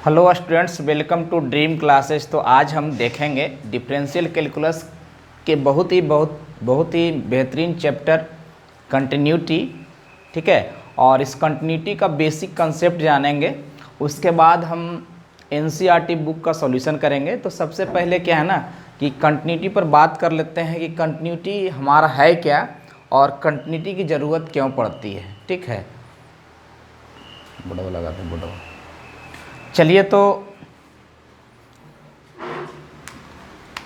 Hello students, welcome to Dream Classes. तो आज हम देखेंगे डिफरेंशियल कैलकुलस के बहुत ही बेहतरीन चैप्टर कंटिन्यूटी। ठीक है, और इस कंटिन्यूटी का बेसिक कंसेप्ट जानेंगे। उसके बाद हम एनसीईआरटी बुक का सॉल्यूशन करेंगे। तो सबसे पहले क्या है ना कि कंटिन्यूटी पर बात कर लेते हैं कि कंटिन्यूटी हमारा है क्या और कंटिन्यूटी की ज़रूरत क्यों पड़ती है। ठीक है, बुढ़वा लगाते हैं बुढ़वा। चलिए, तो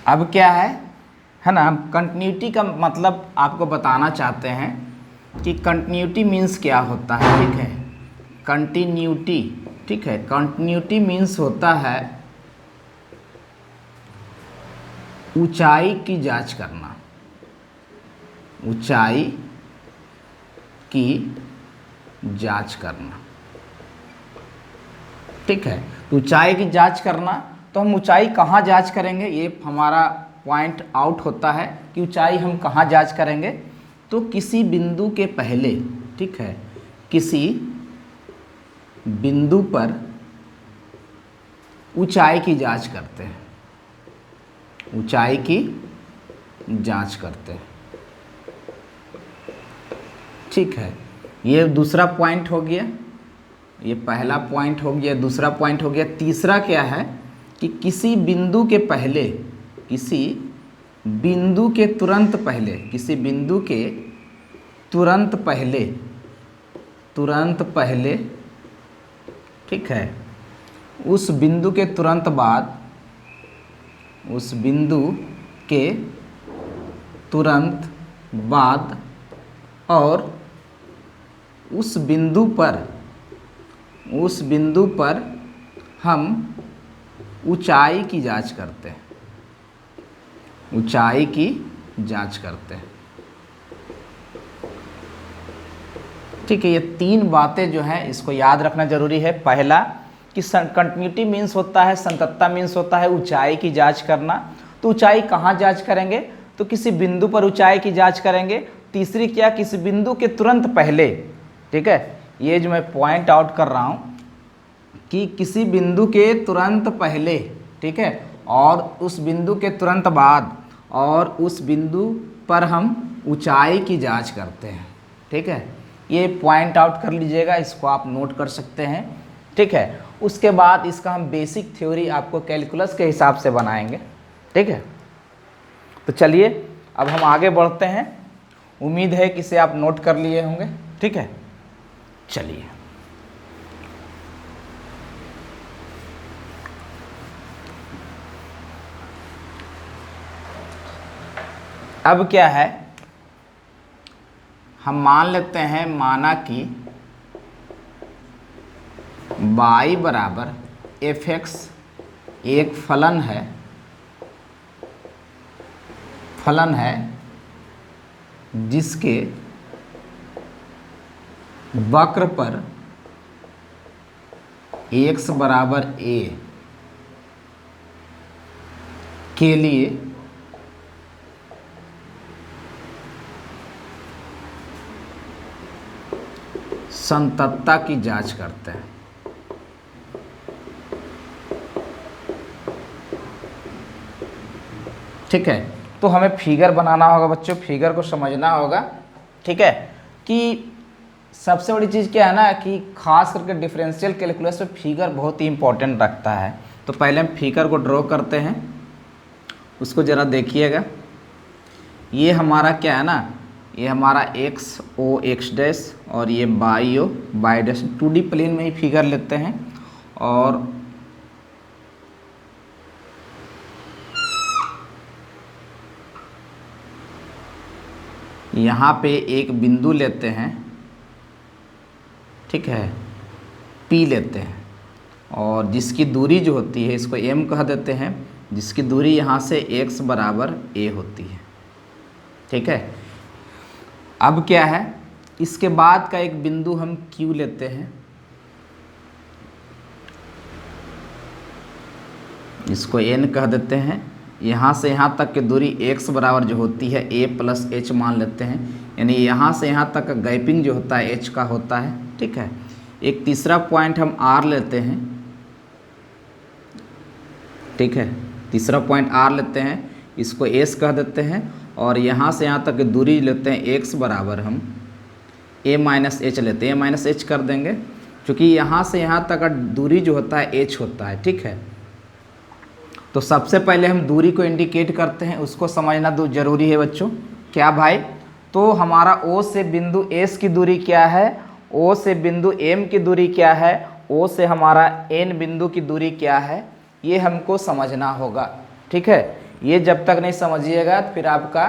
अब क्या है ना, हम कंटिन्यूटी का मतलब आपको बताना चाहते हैं कि कंटिन्यूटी मीन्स क्या होता है। ठीक है, कंटिन्यूटी, ठीक है, कंटिन्यूटी मीन्स होता है ऊंचाई की जांच करना, ऊंचाई की जांच करना। ठीक है, तो ऊंचाई की जांच करना, तो हम ऊंचाई कहाँ जांच करेंगे, ये हमारा पॉइंट आउट होता है कि ऊंचाई हम कहाँ जांच करेंगे। तो किसी बिंदु के पहले, ठीक है, किसी बिंदु पर ऊंचाई की जांच करते हैं, ऊंचाई की जांच करते हैं। ठीक है, ये दूसरा पॉइंट हो गया, ये पहला पॉइंट हो गया, दूसरा पॉइंट हो गया। तीसरा क्या है कि किसी बिंदु के पहले, किसी बिंदु के तुरंत पहले, किसी बिंदु के तुरंत पहले, तुरंत पहले, ठीक है, उस बिंदु के तुरंत बाद, उस बिंदु के तुरंत बाद और उस बिंदु पर, उस बिंदु पर हम ऊंचाई की जांच करते हैं, ऊंचाई की जांच करते हैं। ठीक है, ये तीन बातें जो हैं इसको याद रखना जरूरी है। पहला कि कंटिन्यूटी मीन्स होता है, संततता मीन्स होता है ऊंचाई की जांच करना। तो ऊंचाई कहाँ जांच करेंगे, तो किसी बिंदु पर ऊंचाई की जांच करेंगे। तीसरी क्या, किसी बिंदु के तुरंत पहले। ठीक है, ये जो मैं पॉइंट आउट कर रहा हूँ कि किसी बिंदु के तुरंत पहले, ठीक है, और उस बिंदु के तुरंत बाद और उस बिंदु पर हम ऊंचाई की जांच करते हैं। ठीक है, ये पॉइंट आउट कर लीजिएगा, इसको आप नोट कर सकते हैं। ठीक है, उसके बाद इसका हम बेसिक थ्योरी आपको कैलकुलस के हिसाब से बनाएंगे। ठीक है, तो चलिए अब हम आगे बढ़ते हैं। उम्मीद है कि इसे आप नोट कर लिए होंगे। ठीक है, चलिए अब क्या है, हम मान लेते हैं, माना कि y बराबर fx एक फलन है, फलन है जिसके वक्र पर x बराबर a के लिए संततता की जांच करते हैं। ठीक है, तो हमें फिगर बनाना होगा बच्चों, फिगर को समझना होगा। ठीक है, कि सबसे बड़ी चीज़ क्या है ना कि खास करके डिफरेंशियल कैलकुलस में फिगर बहुत ही इंपॉर्टेंट रखता है। तो पहले हम फिगर को ड्रॉ करते हैं, उसको ज़रा देखिएगा। ये हमारा क्या है ना, ये हमारा एक्स ओ एक्स डैश और ये by O by dash, 2D plane में ही फिगर लेते हैं। और यहाँ पे एक बिंदु लेते हैं, ठीक है, P लेते हैं, और जिसकी दूरी जो होती है इसको M कह देते हैं, जिसकी दूरी यहाँ से x बराबर a होती है। ठीक है, अब क्या है, इसके बाद का एक बिंदु हम Q लेते हैं, इसको N कह देते हैं। यहाँ से यहाँ तक की दूरी x बराबर जो होती है a प्लस h मान लेते हैं, यानी यहाँ से यहाँ तक का गैपिंग जो होता है h का होता है। ठीक है, एक तीसरा पॉइंट हम R लेते हैं, ठीक है। तीसरा पॉइंट आर लेते हैं, इसको एस कह देते हैं, और यहाँ से यहाँ तक की दूरी लेते हैं एक्स बराबर हम ए माइनस एच लेते हैं, ए माइनस एच कर देंगे, क्योंकि यहाँ से यहाँ तक का दूरी जो होता है एच होता है। ठीक है, तो सबसे पहले हम दूरी को इंडिकेट करते हैं, उसको समझना जरूरी है बच्चों। क्या भाई? तो हमारा ओ से बिंदु एस की दूरी क्या है, ओ से बिंदु एम की दूरी क्या है, ओ से हमारा एन बिंदु की दूरी क्या है, ये हमको समझना होगा। ठीक है, ये जब तक नहीं समझिएगा तो फिर आपका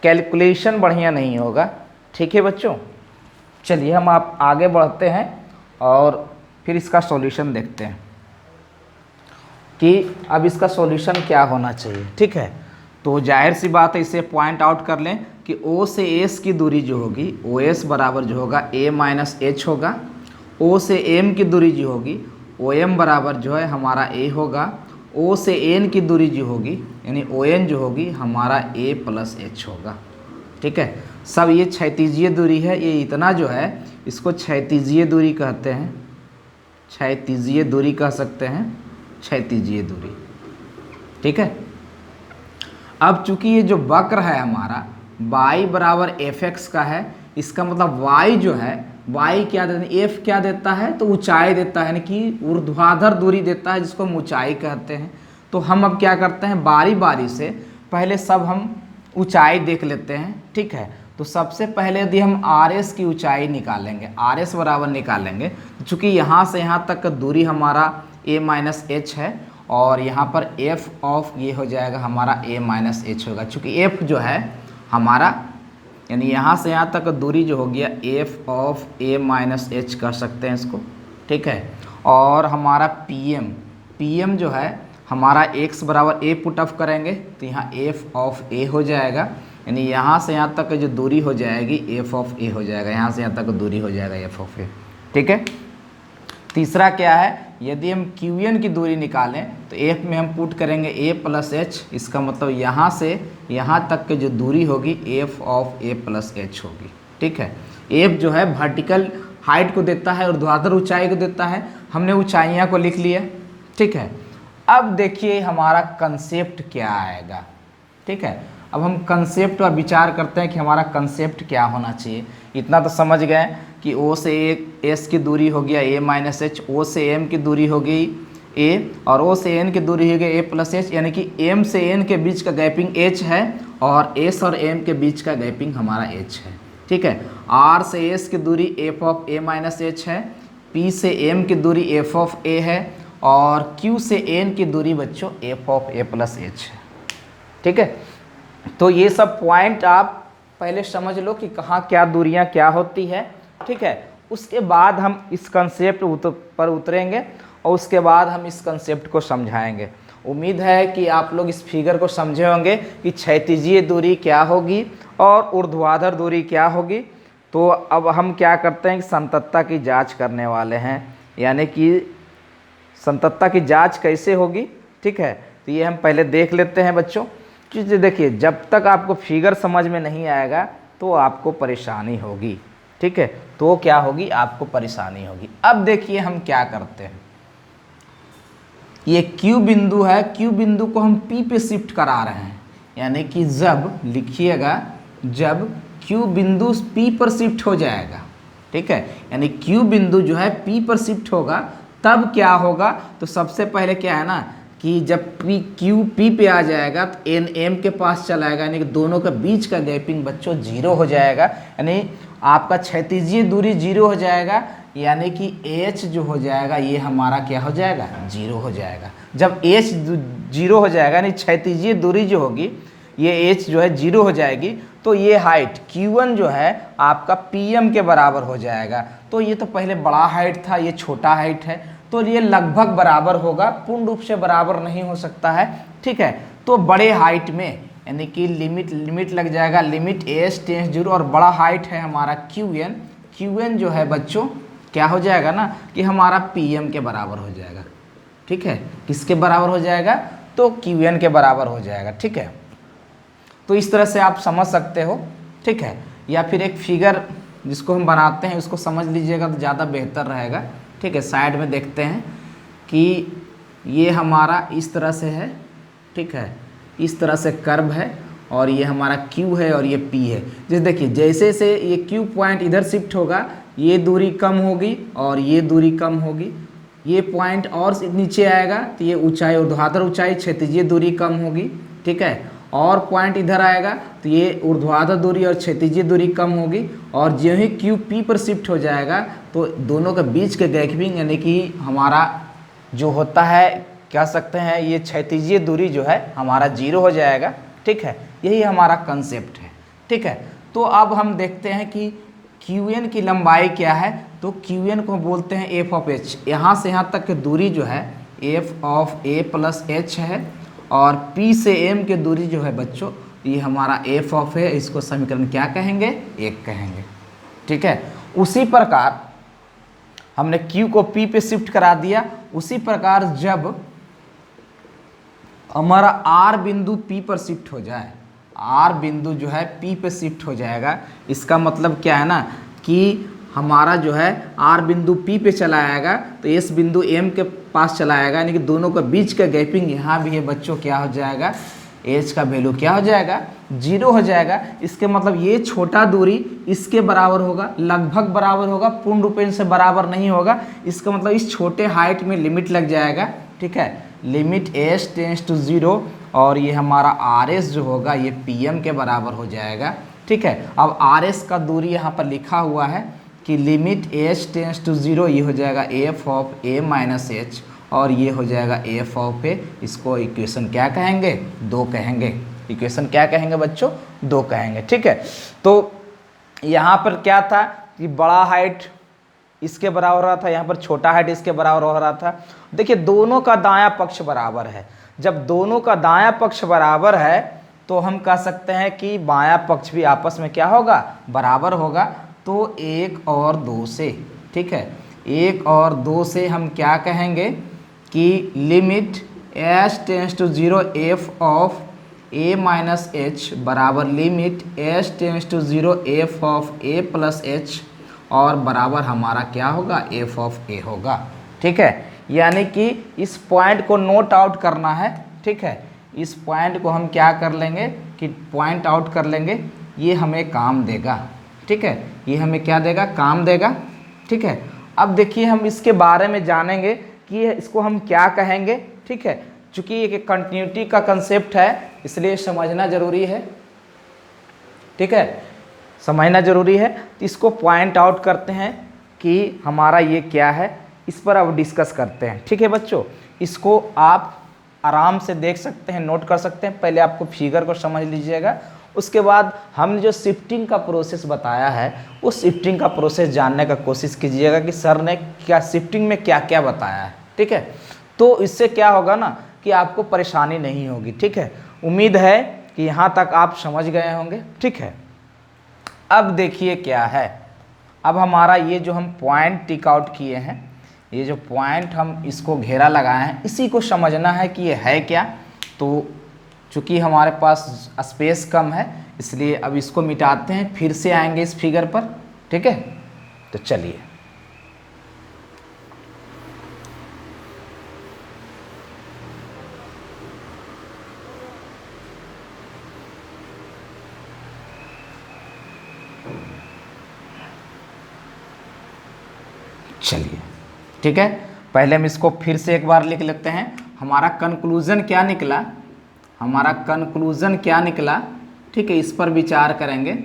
कैलकुलेशन बढ़िया नहीं होगा। ठीक है बच्चों, चलिए हम आप आगे बढ़ते हैं और फिर इसका सॉल्यूशन देखते हैं कि अब इसका सॉल्यूशन क्या होना चाहिए। ठीक है, तो जाहिर सी बात है, इसे पॉइंट आउट कर लें कि O से S की दूरी जो होगी, OS बराबर जो होगा A माइनस एच होगा, O से M की दूरी जो होगी OM बराबर जो है हमारा A होगा, O से N की दूरी जो होगी यानी ON जो होगी हमारा A प्लस एच होगा। ठीक है, सब ये क्षैतिजीय दूरी है, ये इतना जो है इसको क्षैतिजीय दूरी कहते हैं, क्षैतिजीय दूरी कह सकते हैं, क्षैतिजीय दूरी। ठीक है, अब चूंकि ये जो वक्र है हमारा y बराबर एफ एक्स का है, इसका मतलब y जो है, y क्या देता है, f क्या देता है, तो ऊंचाई देता है, यानी कि ऊर्ध्वाधर दूरी देता है, जिसको हम ऊंचाई कहते हैं। तो हम अब क्या करते हैं, बारी बारी से पहले सब हम ऊंचाई देख लेते हैं। ठीक है, तो सबसे पहले यदि हम RS की ऊंचाई निकालेंगे, RS बराबर निकालेंगे, चूँकि यहाँ से यहाँ तक का दूरी हमारा a माइनस एच है, और यहाँ पर f ऑफ ये हो जाएगा हमारा a माइनस एच होगा, चूँकि f जो है हमारा यानी यहाँ से यहाँ तक दूरी जो हो गया f of a minus H कर सकते हैं इसको। ठीक है, और हमारा pm जो है हमारा x बराबर a पुट ऑफ करेंगे तो यहाँ f ऑफ a हो जाएगा, यानी यहाँ से यहाँ तक जो दूरी हो जाएगी f ऑफ a हो जाएगा, यहाँ से यहाँ तक दूरी हो जाएगा f ऑफ a। ठीक है, तीसरा क्या है, यदि हम QN की दूरी निकालें तो F में हम पुट करेंगे A प्लस एच, इसका मतलब यहाँ से यहाँ तक की जो दूरी होगी F of A plus H होगी। ठीक है, F जो है वर्टिकल हाइट को देता है और ऊर्ध्वाधर ऊंचाई को देता है, हमने ऊंचाइयाँ को लिख लिया। ठीक है, अब देखिए हमारा कंसेप्ट क्या आएगा। ठीक है, अब हम कंसेप्ट पर विचार करते हैं कि हमारा कंसेप्ट क्या होना चाहिए। इतना तो समझ गए कि O से S की दूरी हो गया A माइनस एच, O से M की दूरी हो गई A, और O से N की दूरी हो गई A प्लस एच, यानी कि M से N के बीच का गैपिंग H है और S और M के बीच का गैपिंग हमारा H है। ठीक है, R से S की दूरी F of A minus H है, P से M की दूरी F ऑफ A है, और Q से N की दूरी बच्चों F of A plus H है। ठीक है, तो ये सब पॉइंट आप पहले समझ लो कि कहाँ क्या दूरियाँ क्या होती है। ठीक है, उसके बाद हम इस कंसेप्ट पर उतरेंगे और उसके बाद हम इस कंसेप्ट को समझाएंगे। उम्मीद है कि आप लोग इस फिगर को समझे होंगे कि क्षैतिजीय दूरी क्या होगी और ऊर्ध्वाधर दूरी क्या होगी। तो अब हम क्या करते हैं कि संततता की जांच करने वाले हैं, यानी कि संततता की जांच कैसे होगी। ठीक है, तो ये हम पहले देख लेते हैं बच्चों। कि देखिए, जब तक आपको फिगर समझ में नहीं आएगा तो आपको परेशानी होगी। ठीक है, तो क्या होगी, आपको परेशानी होगी। अब देखिए हम क्या करते हैं, ये Q बिंदु है, Q बिंदु को हम P पे शिफ्ट करा रहे हैं, यानी कि जब लिखिएगा, जब Q बिंदु P पर शिफ्ट हो जाएगा। ठीक है, यानी Q बिंदु जो है P पर शिफ्ट होगा तब क्या होगा, तो सबसे पहले क्या है ना कि जब Q P पे आ जाएगा तो N M के पास चला आएगा, यानी कि दोनों के बीच का गैपिंग बच्चों जीरो हो जाएगा, यानी आपका क्षैतिजीय दूरी जीरो हो जाएगा, यानी कि H जो हो जाएगा ये हमारा क्या हो जाएगा, जीरो हो जाएगा। जब H जीरो हो जाएगा यानी क्षैतिजीय दूरी जो होगी ये H जो है जीरो हो जाएगी, तो ये हाइट Q1 जो है आपका PM के बराबर हो जाएगा। तो ये तो पहले बड़ा हाइट था, ये छोटा हाइट है, तो ये लगभग बराबर होगा, पूर्ण रूप से बराबर नहीं हो सकता है। ठीक है, तो बड़े हाइट में यानी कि लिमिट लग जाएगा, लिमिट H टेंस 0, और बड़ा हाइट है हमारा QN जो है बच्चों क्या हो जाएगा ना कि हमारा PM के बराबर हो जाएगा। ठीक है, किसके बराबर हो जाएगा, तो QN के बराबर हो जाएगा। ठीक है, तो इस तरह से आप समझ सकते हो। ठीक है, या फिर एक फिगर जिसको हम बनाते हैं उसको समझ लीजिएगा तो ज़्यादा बेहतर रहेगा। ठीक है, साइड में देखते हैं कि ये हमारा इस तरह से है, ठीक है, इस तरह से कर्व है, और ये हमारा Q है और ये P है। जैसे देखिए जैसे से ये Q पॉइंट इधर शिफ्ट होगा, ये दूरी कम होगी और ये दूरी कम होगी, ये पॉइंट और नीचे आएगा तो ये ऊंचाई, ऊर्ध्वाधर ऊंचाई क्षैतिजीय दूरी कम होगी, ठीक है, और पॉइंट इधर आएगा तो ये ऊर्ध्वाधर दूरी और क्षैतिजीय दूरी कम होगी, और जो ही Q P पर शिफ्ट हो जाएगा तो दोनों के बीच के गैपिंग यानी कि हमारा जो होता है कह सकते हैं ये क्षैतिजीय दूरी जो है हमारा 0 हो जाएगा, ठीक है। यही हमारा कंसेप्ट है, ठीक है। तो अब हम देखते हैं कि QN की लंबाई क्या है, तो QN को बोलते हैं f ऑफ h। यहाँ से यहाँ तक की दूरी जो है f of a plus h है, और P से M की दूरी जो है बच्चों ये हमारा f ऑफ है, इसको समीकरण क्या कहेंगे, 1 कहेंगे, ठीक है। उसी प्रकार हमने Q को P पे शिफ्ट करा दिया, उसी प्रकार जब हमारा R बिंदु P पर शिफ्ट हो जाए, R बिंदु जो है P पे शिफ्ट हो जाएगा, इसका मतलब क्या है ना कि हमारा जो है R बिंदु P पे चला आएगा तो S बिंदु M के पास चला आएगा, यानी कि दोनों का बीच का गैपिंग यहाँ भी है बच्चों, क्या हो जाएगा, H का वैल्यू क्या हो जाएगा, 0 हो जाएगा। इसके मतलब ये छोटा दूरी इसके बराबर होगा, लगभग बराबर होगा, पूर्ण रूपेण से बराबर नहीं होगा। इसका मतलब इस छोटे हाइट में लिमिट लग जाएगा, ठीक है, लिमिट h टेंस टू 0, और ये हमारा RS जो होगा ये PM के बराबर हो जाएगा, ठीक है। अब RS का दूरी यहाँ पर लिखा हुआ है कि लिमिट h टेंस टू 0, ये हो जाएगा f of a minus h, और ये हो जाएगा f ऑफ a। इसको इक्वेशन क्या कहेंगे, 2 कहेंगे। इक्वेशन क्या कहेंगे बच्चों, 2 कहेंगे, ठीक है। तो यहाँ पर क्या था कि बड़ा हाइट इसके बराबर हो रहा था, यहाँ पर छोटा हाइट इसके बराबर हो रहा था। देखिए दोनों का दायां पक्ष बराबर है, जब दोनों का दायां पक्ष बराबर है तो हम कह सकते हैं कि बायां पक्ष भी आपस में क्या होगा, बराबर होगा। तो 1 और 2 से, ठीक है, 1 और 2 से हम क्या कहेंगे कि limit h tends to 0 f of a minus h बराबर limit h tends to 0 f of a plus h, और बराबर हमारा क्या होगा, f ऑफ a होगा, ठीक है। यानी कि इस पॉइंट को नोट आउट करना है, ठीक है, इस पॉइंट को हम क्या कर लेंगे कि पॉइंट आउट कर लेंगे, ये हमें काम देगा, ठीक है, ये हमें क्या देगा, काम देगा, ठीक है। अब देखिए हम इसके बारे में जानेंगे कि इसको हम क्या कहेंगे, ठीक है। चूँकि ये कंटिन्यूटी का कंसेप्ट है इसलिए समझना जरूरी है, ठीक है, समझना जरूरी है। तो इसको पॉइंट आउट करते हैं कि हमारा ये क्या है, इस पर अब डिस्कस करते हैं, ठीक है बच्चों। इसको आप आराम से देख सकते हैं, नोट कर सकते हैं। पहले आपको फिगर को समझ लीजिएगा, उसके बाद हमने जो शिफ्टिंग का प्रोसेस बताया है उस शिफ्टिंग का प्रोसेस जानने का कोशिश कीजिएगा कि सर ने क्या शिफ्टिंग में क्या क्या बताया है, ठीक है। तो इससे क्या होगा ना कि आपको परेशानी नहीं होगी, ठीक है। उम्मीद है कि यहाँ तक आप समझ गए होंगे, ठीक है। अब देखिए क्या है, अब हमारा ये जो हम पॉइंट टिक आउट किए हैं, ये जो पॉइंट हम इसको घेरा लगाए हैं, इसी को समझना है कि ये है क्या। तो चूँकि हमारे पास स्पेस कम है इसलिए अब इसको मिटाते हैं, फिर से आएंगे इस फिगर पर, ठीक है। तो चलिए ठीक है, पहले हम इसको फिर से एक बार लिख लेते हैं। हमारा कंक्लूजन क्या निकला, हमारा कंक्लूजन क्या निकला, ठीक है, इस पर विचार करेंगे।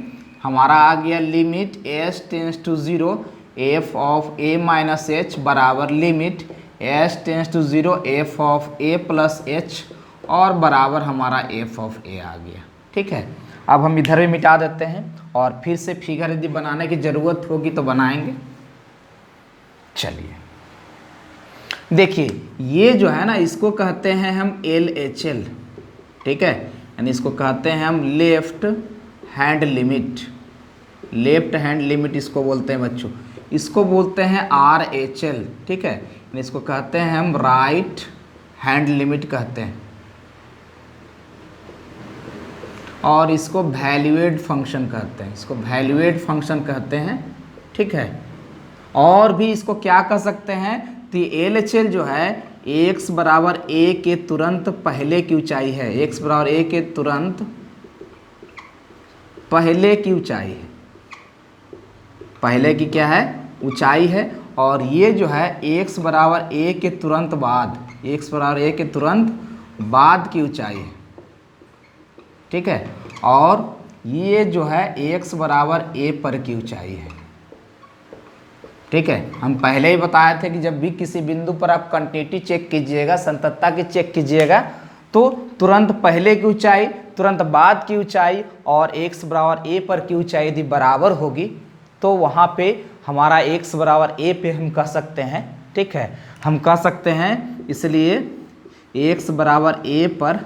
हमारा आ गया limit h tends to 0 f of a minus h बराबर limit h tends to 0 f of a plus h, और बराबर हमारा f ऑफ a आ गया, ठीक है। अब हम इधर भी मिटा देते हैं और फिर से फिगर यदि बनाने की ज़रूरत होगी तो बनाएंगे। चलिए देखिए, ये जो है ना इसको कहते हैं हम LHL, ठीक है, यानी इसको कहते हैं हम left hand limit, left hand limit इसको बोलते हैं बच्चों। इसको बोलते हैं RHL, ठीक है, यानी इसको कहते हैं हम राइट हैंड लिमिट कहते हैं, और इसको वैल्यूएट फंक्शन कहते हैं, इसको वैल्यूएट फंक्शन कहते हैं, ठीक है। और भी इसको क्या कह सकते हैं, तो LHL जो है x बराबर a के तुरंत पहले की ऊंचाई है, x बराबर a के तुरंत पहले की ऊंचाई है, पहले की क्या है ऊंचाई है। और ये जो है x बराबर a के तुरंत बाद, x बराबर a के तुरंत बाद की ऊंचाई है, ठीक है। और ये जो है x बराबर a पर की ऊंचाई है, ठीक है। हम पहले ही बताए थे कि जब भी किसी बिंदु पर आप कंटिन्यूटी चेक कीजिएगा, संततता की चेक कीजिएगा, तो तुरंत पहले की ऊंचाई, तुरंत बाद की ऊंचाई और x बराबर a पर की ऊंचाई यदि बराबर होगी तो वहाँ पे हमारा x बराबर a पे हम कह सकते हैं, ठीक है, हम कह सकते हैं। इसलिए x बराबर a पर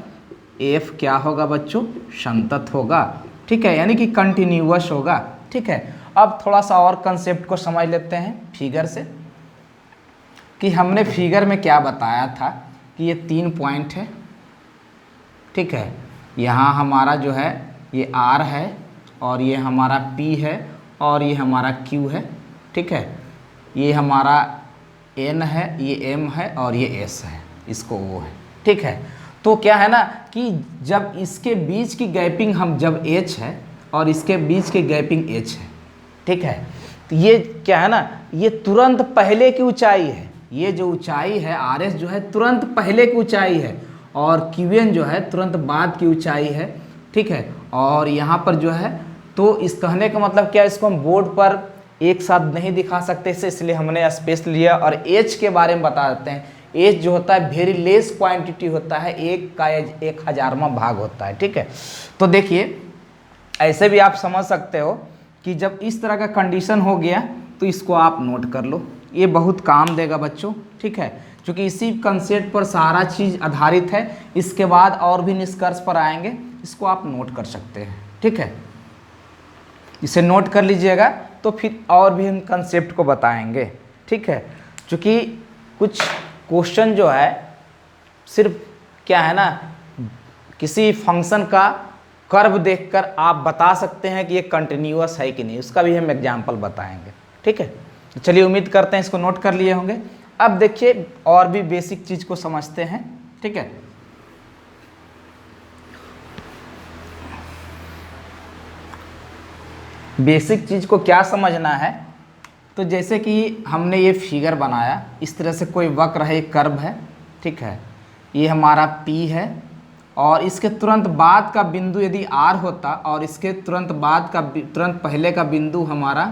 f क्या होगा बच्चों, संतत होगा, ठीक है, यानी कि कंटिन्यूअस होगा, ठीक है। अब थोड़ा सा और कंसेप्ट को समझ लेते हैं फिगर से, कि हमने फिगर में क्या बताया था कि ये 3 पॉइंट है, ठीक है। यहाँ हमारा जो है ये R है और ये हमारा P है और ये हमारा Q है, ठीक है। ये हमारा N है, ये M है और ये S है, इसको O है, ठीक है। तो क्या है ना कि जब इसके बीच की गैपिंग हम जब H है और इसके बीच की गैपिंग H है, ठीक है, तो ये क्या है ना, ये तुरंत पहले की ऊंचाई है, ये जो ऊंचाई है RS जो है तुरंत पहले की ऊंचाई है और QN जो है तुरंत बाद की ऊंचाई है, ठीक है। और यहाँ पर जो है, तो इस कहने का मतलब क्या है, इसको हम बोर्ड पर एक साथ नहीं दिखा सकते इसे, इसलिए हमने स्पेस लिया। और H के बारे में बता देते हैं, H जो होता है वेरी लेस क्वांटिटी होता है, 1 का 1000वां भाग होता है, ठीक है। तो देखिए ऐसे भी आप समझ सकते हो कि जब इस तरह का कंडीशन हो गया तो इसको आप नोट कर लो, ये बहुत काम देगा बच्चों, ठीक है, क्योंकि इसी कंसेप्ट पर सारा चीज़ आधारित है। इसके बाद और भी निष्कर्ष पर आएंगे, इसको आप नोट कर सकते हैं, ठीक है, इसे नोट कर लीजिएगा, तो फिर और भी हम कंसेप्ट को बताएंगे, ठीक है। क्योंकि कुछ क्वेश्चन जो है सिर्फ क्या है ना, किसी फंक्शन का कर्व देखकर आप बता सकते हैं कि ये कंटिन्यूअस है कि नहीं, उसका भी हम एग्जाम्पल बताएंगे, ठीक है। तो चलिए उम्मीद करते हैं इसको नोट कर लिए होंगे। अब देखिए और भी बेसिक चीज़ को समझते हैं, ठीक है। बेसिक चीज़ को क्या समझना है, तो जैसे कि हमने ये फिगर बनाया, इस तरह से कोई वक्र है, एक कर्व है, ठीक है, ये हमारा P है और इसके तुरंत बाद का बिंदु यदि R होता और इसके तुरंत बाद का तुरंत पहले का बिंदु हमारा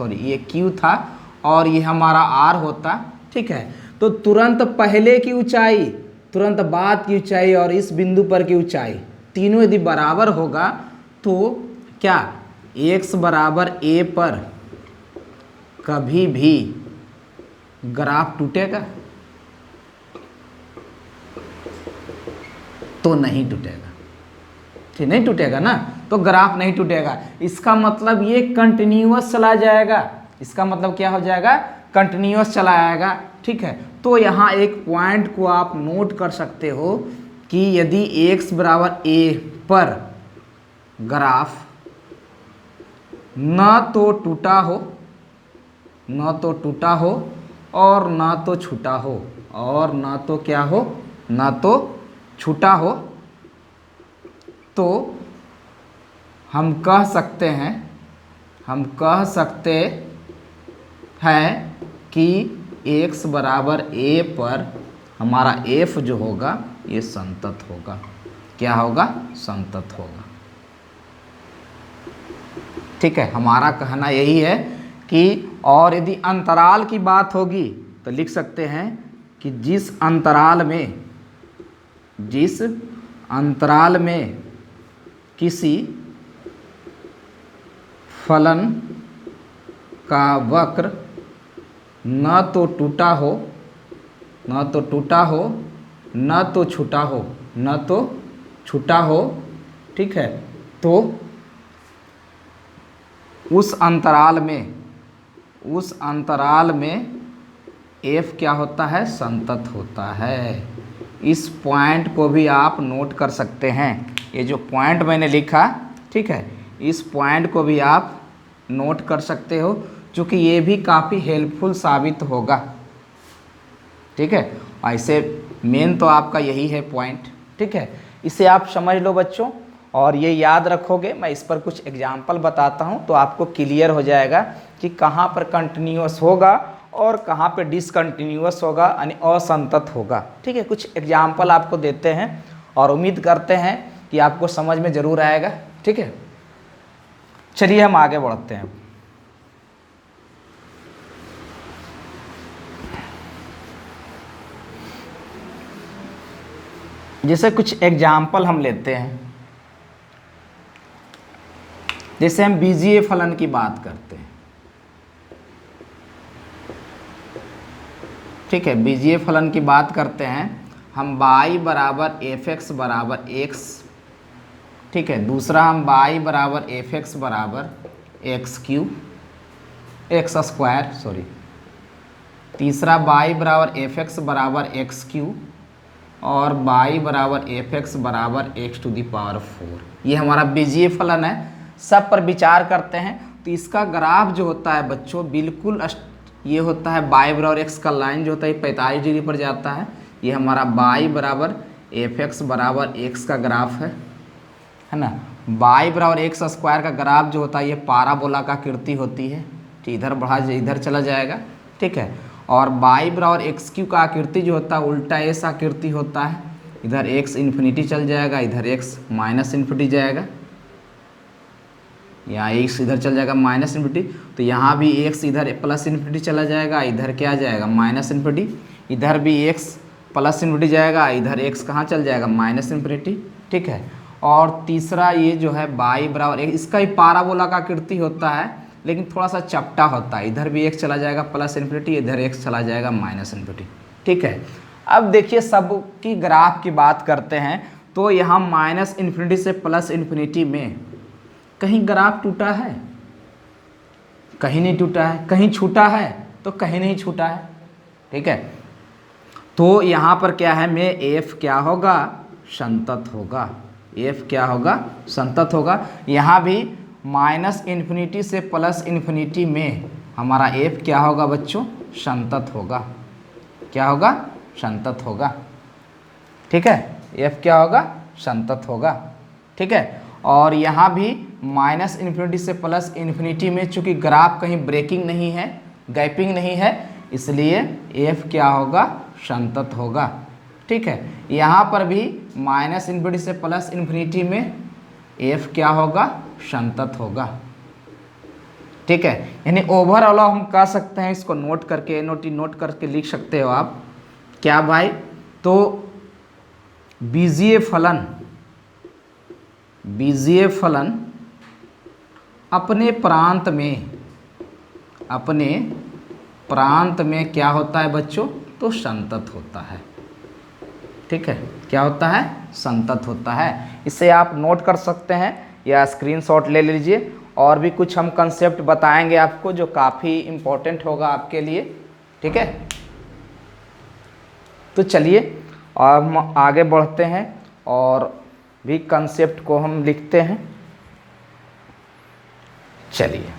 ये Q था और ये हमारा R होता, ठीक है। तो तुरंत पहले की ऊंचाई, तुरंत बाद की ऊंचाई और इस बिंदु पर की ऊंचाई तीनों यदि बराबर होगा तो क्या x बराबर a पर कभी भी ग्राफ टूटेगा? तो नहीं टूटेगा, ठीक, नहीं टूटेगा ना, तो ग्राफ नहीं टूटेगा। इसका मतलब ये कंटिन्यूअस चला जाएगा, इसका मतलब क्या हो जाएगा, कंटिन्यूअस चला आएगा, ठीक है। तो यहाँ एक पॉइंट को आप नोट कर सकते हो कि यदि x बराबर a पर ग्राफ न तो टूटा हो, न तो टूटा हो और न तो छूटा हो, और न तो क्या हो, न तो छूटा हो, तो हम कह सकते हैं, हम कह सकते हैं कि x बराबर a पर हमारा f जो होगा ये संतत होगा। क्या होगा? संतत होगा, ठीक है। हमारा कहना यही है कि और यदि अंतराल की बात होगी तो लिख सकते हैं कि जिस अंतराल में किसी फलन का वक्र न तो टूटा हो, न तो टूटा हो, न तो छूटा हो, न तो छूटा हो, ठीक है, तो उस अंतराल में f क्या होता है? संतत होता है। इस पॉइंट को भी आप नोट कर सकते हैं, ये जो पॉइंट मैंने लिखा, ठीक है, इस पॉइंट को भी आप नोट कर सकते हो, क्योंकि ये भी काफ़ी हेल्पफुल साबित होगा, ठीक है। ऐसे मेन तो आपका यही है पॉइंट, ठीक है। इसे आप समझ लो बच्चों और ये याद रखोगे। मैं इस पर कुछ एग्जाम्पल बताता हूँ तो आपको क्लियर हो जाएगा कि कहाँ पर कंटिन्यूअस होगा और कहाँ पर डिसकंटिन्यूअस होगा यानी असंतत होगा, ठीक है। कुछ एग्जाम्पल आपको देते हैं और उम्मीद करते हैं कि आपको समझ में ज़रूर आएगा, ठीक है। चलिए हम आगे बढ़ते हैं। जैसे कुछ एग्जाम्पल हम लेते हैं, जैसे हम बीजीय फलन की बात करते हैं, ठीक है। बीजीय फलन की बात करते हैं हम y बराबर एफ एक्स बराबर एक्स, ठीक है। दूसरा हम y बराबर एफ एक्स बराबर x Q x square, sorry. तीसरा y बराबर एफ एक्स बराबर एक्स क्यू और y बराबर एफ एक्स बराबर एक्स टू दी पावर 4। ये हमारा बीजीय फलन है। सब पर विचार करते हैं तो इसका ग्राफ जो होता है बच्चों बिल्कुल ये होता है y बराबर एक्स का लाइन जो होता है 45 डिग्री पर जाता है। ये हमारा y बराबर एफ एक्स बराबर एक्स का ग्राफ है ना। y बराबर एक्स स्क्वायर का ग्राफ जो होता है ये पाराबोला का आकृति होती है, तो इधर बढ़ा इधर चला जाएगा, ठीक है। और y बराबर एक्स क्यू का आकृति जो होता है उल्टा एस आकृति होता है। इधर x इन्फिनिटी चल जाएगा, इधर x माइनस इन्फिनिटी जाएगा, यहाँ x इधर चल जाएगा माइनस इन्फिनिटी, तो यहाँ भी x इधर प्लस इन्फिनिटी चला जाएगा, इधर क्या जाएगा माइनस इन्फिनिटी। इधर भी x प्लस इन्फिनिटी जाएगा, इधर x कहाँ चल जाएगा माइनस इन्फिनिटी, ठीक है। और तीसरा ये जो है y बराबर इसका ही पाराबोला का आकृति होता है लेकिन थोड़ा सा चपटा होता है। इधर भी x चला जाएगा प्लस इन्फिनिटी, इधर x चला जाएगा माइनस इन्फिनिटी, ठीक है। अब देखिए सब की ग्राफ की बात करते हैं तो यहाँ माइनस इन्फिनिटी से प्लस इन्फिनिटी में कहीं ग्राफ टूटा है, कहीं नहीं टूटा है, कहीं छूटा है तो कहीं नहीं छूटा है, ठीक है। तो यहाँ पर क्या है में f क्या होगा संतत होगा, f क्या होगा संतत होगा। यहाँ भी माइनस इन्फिनिटी से प्लस इन्फिनिटी में हमारा f क्या होगा बच्चों संतत होगा, क्या होगा संतत होगा, ठीक है। f क्या होगा संतत होगा, ठीक है। और यहाँ भी माइनस इन्फिनिटी से प्लस इन्फिनिटी में चूंकि ग्राफ कहीं ब्रेकिंग नहीं है, गैपिंग नहीं है, इसलिए f क्या होगा संतत होगा, ठीक है। यहाँ पर भी माइनस इन्फिनिटी से प्लस इन्फिनिटी में f क्या होगा संतत होगा, ठीक है। यानी ओवरऑल हम कह सकते हैं, इसको नोट करके नोट करके लिख सकते हो आप क्या भाई, तो बीजीय फलन अपने प्रांत में क्या होता है बच्चों तो संतत होता है, ठीक है। क्या होता है संतत होता है। इसे आप नोट कर सकते हैं या स्क्रीनशॉट ले लीजिए। और भी कुछ हम कंसेप्ट बताएंगे आपको जो काफ़ी इम्पोर्टेंट होगा आपके लिए, ठीक है। तो चलिए और हम आगे बढ़ते हैं और भी कंसेप्ट को हम लिखते हैं। चलिए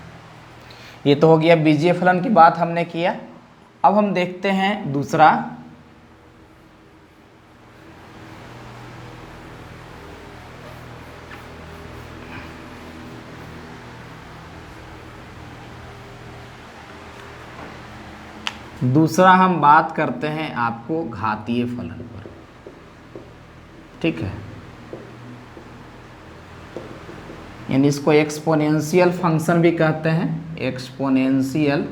ये तो हो गया बीजीय फलन की बात हमने किया। अब हम देखते हैं दूसरा, हम बात करते हैं आपको घातीय फलन पर, ठीक है। यानी इसको एक्सपोनेंशियल फंक्शन भी कहते हैं, एक्सपोनेंशियल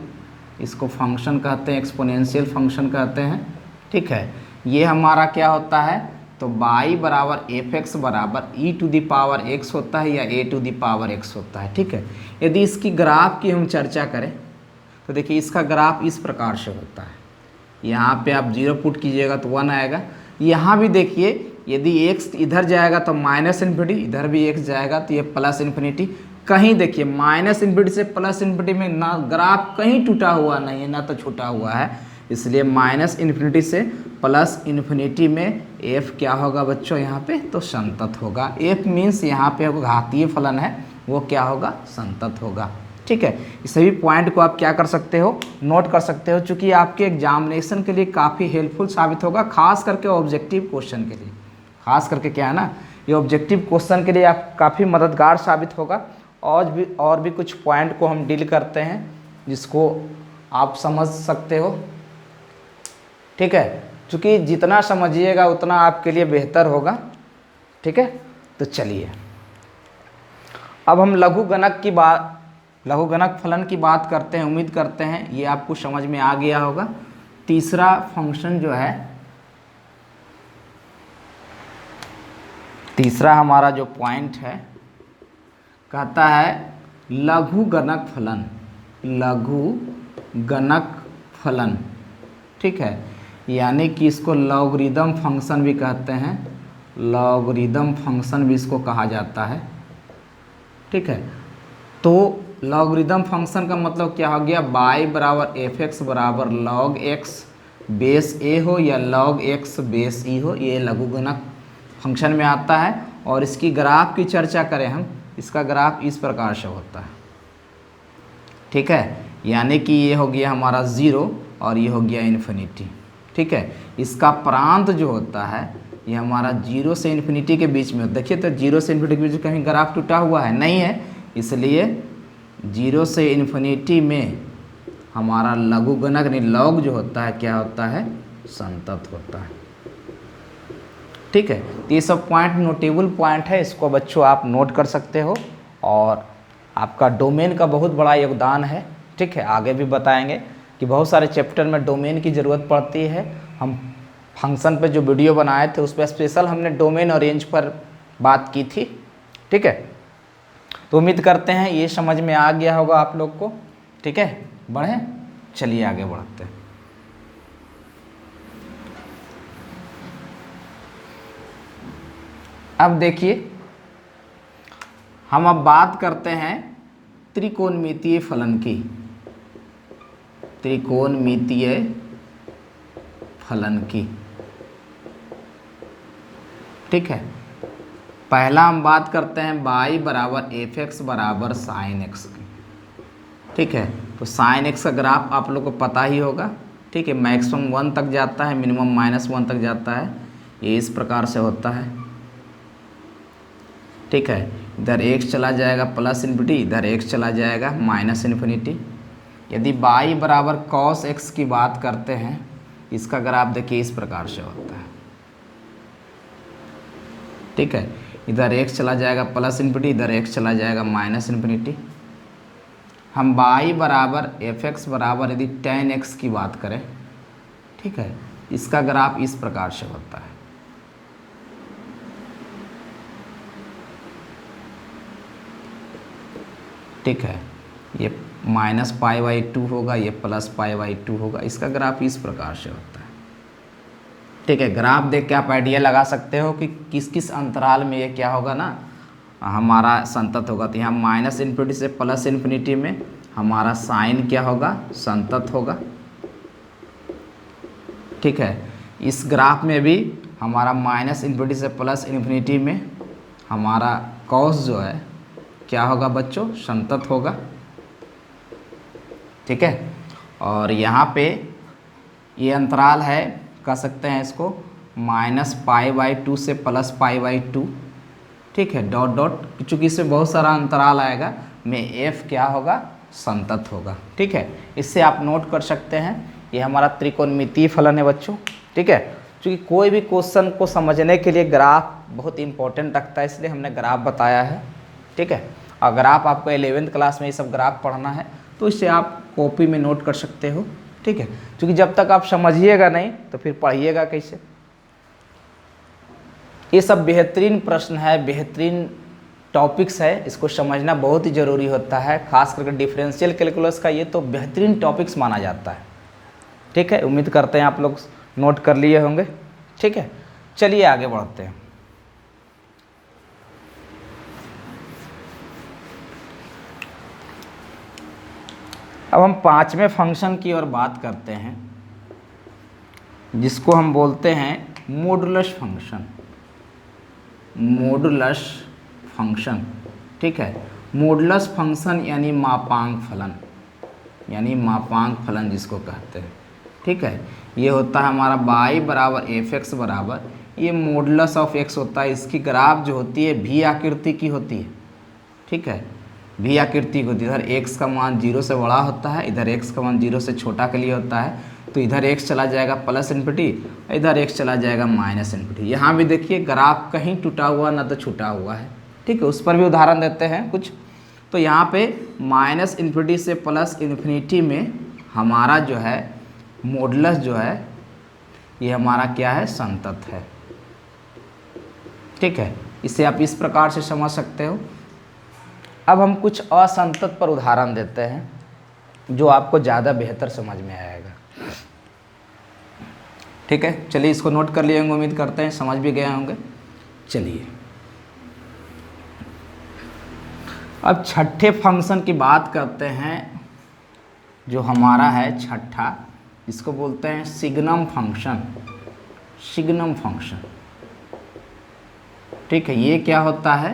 इसको फंक्शन कहते हैं, एक्सपोनेंशियल फंक्शन कहते हैं, ठीक है। ये हमारा क्या होता है तो y बराबर एफ एक्स बराबर E to the power x होता है या a to the power x होता है, ठीक है। यदि इसकी ग्राफ की हम चर्चा करें तो देखिए इसका ग्राफ इस प्रकार से होता है। यहाँ पे आप 0 पुट कीजिएगा तो 1 आएगा। यहाँ भी देखिए यदि x इधर जाएगा तो माइनस इन्फिनिटी, इधर भी x जाएगा तो ये प्लस इन्फिनिटी। कहीं देखिए माइनस इन्फिनिटी से प्लस इन्फिनिटी में ना ग्राफ कहीं टूटा हुआ नहीं है ना तो छूटा हुआ है, इसलिए माइनस इन्फिनिटी से प्लस इन्फिनिटी में f क्या होगा बच्चों यहाँ पे तो संतत होगा। f मीन्स यहाँ पे घातीय फलन है वो क्या होगा संतत होगा, ठीक है, इस सभी पॉइंट को आप क्या कर सकते हो, नोट कर सकते हो, चूँकि आपके एग्जामिनेशन के लिए काफ़ी हेल्पफुल साबित होगा, खास करके ऑब्जेक्टिव क्वेश्चन के लिए। खास करके क्या है ना, ये ऑब्जेक्टिव क्वेश्चन के लिए आप काफ़ी मददगार साबित होगा। और भी कुछ पॉइंट को हम डील करते हैं जिसको आप समझ सकते हो, ठीक है, क्योंकि जितना समझिएगा उतना आपके लिए बेहतर होगा, ठीक है। तो चलिए अब हम लघुगणक फलन की बात करते हैं। उम्मीद करते हैं ये आपको समझ में आ गया होगा। तीसरा फंक्शन जो है, तीसरा हमारा जो पॉइंट है कहता है लघुगणक फलन, लघुगणक फलन, ठीक है, यानी कि इसको लॉगरिदम फंक्शन भी कहते हैं, लॉगरिदम फंक्शन भी इसको कहा जाता है, ठीक है। तो लॉगरिदम फंक्शन का मतलब क्या हो गया, y बराबर एफ एक्स बराबर लॉग एक्स बेस ए हो या लॉग एक्स बेस ई हो, ये लघुगणक फंक्शन में आता है। और इसकी ग्राफ की चर्चा करें हम, इसका ग्राफ इस प्रकार से होता है, ठीक है, यानी कि ये हो गया हमारा 0 और ये हो गया इन्फिनिटी, ठीक है। इसका प्रांत जो होता है ये हमारा 0 से इन्फिनिटी के बीच में, देखिए तो 0 से इन्फिनिटी के बीच कहीं ग्राफ टूटा हुआ है नहीं है, इसलिए 0 से इन्फिनिटी में हमारा लघुगणक यानी लॉग जो होता है क्या होता है, संतत होता है, ठीक है। तो ये सब पॉइंट नोटेबल पॉइंट है, इसको बच्चों आप नोट कर सकते हो। और आपका डोमेन का बहुत बड़ा योगदान है, ठीक है। आगे भी बताएंगे कि बहुत सारे चैप्टर में डोमेन की ज़रूरत पड़ती है। हम फंक्शन पे जो वीडियो बनाए थे उस पर स्पेशल हमने डोमेन और रेंज पर बात की थी, ठीक है। तो उम्मीद करते हैं ये समझ में आ गया होगा आप लोग को, ठीक है। बढ़ें, चलिए आगे बढ़ते हैं। अब देखिए हम अब बात करते हैं त्रिकोणमितीय फलन की, त्रिकोणमितीय फलन की, ठीक है। पहला हम बात करते हैं y बराबर एफ एक्स बराबर साइन एक्स की, ठीक है। तो साइन एक्स का ग्राफ आप लोग को पता ही होगा, ठीक है। मैक्सिमम 1 तक जाता है, मिनिमम -1 तक जाता है, ये इस प्रकार से होता है, ठीक है। इधर x चला जाएगा प्लस इन्फिनिटी, इधर x चला जाएगा माइनस इन्फिनिटी। यदि y बराबर cos x की बात करते हैं, इसका ग्राफ देखिए इस प्रकार से होता है, ठीक है। इधर x चला जाएगा प्लस इन्फिनिटी, इधर x चला जाएगा माइनस इन्फिनिटी। हम y बराबर एफ एक्स बराबर यदि tan x की बात करें, ठीक है, इसका ग्राफ इस प्रकार से होता है, ठीक है। ये -π/2 होगा, ये +π/2 होगा, इसका ग्राफ इस प्रकार से होता है, ठीक है। ग्राफ देख के आप आइडिया लगा सकते हो कि किस किस अंतराल में ये क्या होगा ना, हमारा संतत होगा। तो यहाँ माइनस इन्फिनिटी से प्लस इन्फिनिटी में हमारा साइन क्या होगा, संतत होगा, ठीक है। इस ग्राफ में भी हमारा माइनस इन्फिनिटी से प्लस इन्फिनिटी में हमारा कॉस जो है क्या होगा बच्चों, संतत होगा, ठीक है। और यहाँ पे ये अंतराल है, कह सकते हैं इसको -π/2 से +π/2, ठीक है, डॉट डॉट, चूँकि इसमें बहुत सारा अंतराल आएगा में f क्या होगा, संतत होगा, ठीक है। इससे आप नोट कर सकते हैं ये हमारा त्रिकोणमितीय फलन है बच्चों, ठीक है। क्योंकि कोई भी क्वेश्चन को समझने के लिए ग्राफ बहुत इंपॉर्टेंट रखता है, इसलिए हमने ग्राफ बताया है, ठीक है। अगर आपको 11th क्लास में ये सब ग्राफ पढ़ना है तो इसे आप कॉपी में नोट कर सकते हो, ठीक है। क्योंकि जब तक आप समझिएगा नहीं तो फिर पढ़िएगा कैसे। ये सब बेहतरीन प्रश्न है, बेहतरीन टॉपिक्स है, इसको समझना बहुत ही ज़रूरी होता है, खास करके डिफरेंशियल कैलकुलस का ये तो बेहतरीन टॉपिक्स माना जाता है, ठीक है। उम्मीद करते हैं आप लोग नोट कर लिए होंगे, ठीक है। चलिए आगे बढ़ते हैं। अब हम 5वें फंक्शन की ओर बात करते हैं, जिसको हम बोलते हैं मॉडुलस फंक्शन, मॉडुलस फंक्शन, ठीक है। मॉडुलस फंक्शन यानी मापांक फलन, यानी मापांक फलन जिसको कहते हैं, ठीक है। ये होता है हमारा y बराबर एफ एक्स बराबर, ये मॉडुलस ऑफ x होता है। इसकी ग्राफ जो होती है भी आकृति की होती है, ठीक है, भी आकृति की होती है। इधर x का मान 0 से बड़ा होता है, इधर x का मान 0 से छोटा के लिए होता है। तो इधर x चला जाएगा प्लस इन्फिनिटी, इधर x चला जाएगा माइनस इन्फिनिटी। यहाँ भी देखिए ग्राफ कहीं टूटा हुआ ना तो छूटा हुआ है, ठीक है। उस पर भी उदाहरण देते हैं कुछ। तो यहाँ पे माइनस इन्फिनिटी से प्लस इन्फिनिटी में हमारा जो है मॉडुलस जो है ये हमारा क्या है, संतत है, ठीक है। इसे आप इस प्रकार से समझ सकते हो। अब हम कुछ असंतत पर उदाहरण देते हैं जो आपको ज़्यादा बेहतर समझ में आएगा, ठीक है। चलिए इसको नोट कर लिए होंगे, उम्मीद करते हैं समझ भी गए होंगे। चलिए अब छठे फंक्शन की बात करते हैं, जो हमारा है छठा, इसको बोलते हैं सिग्नम फंक्शन, सिग्नम फंक्शन, ठीक है। ये क्या होता है,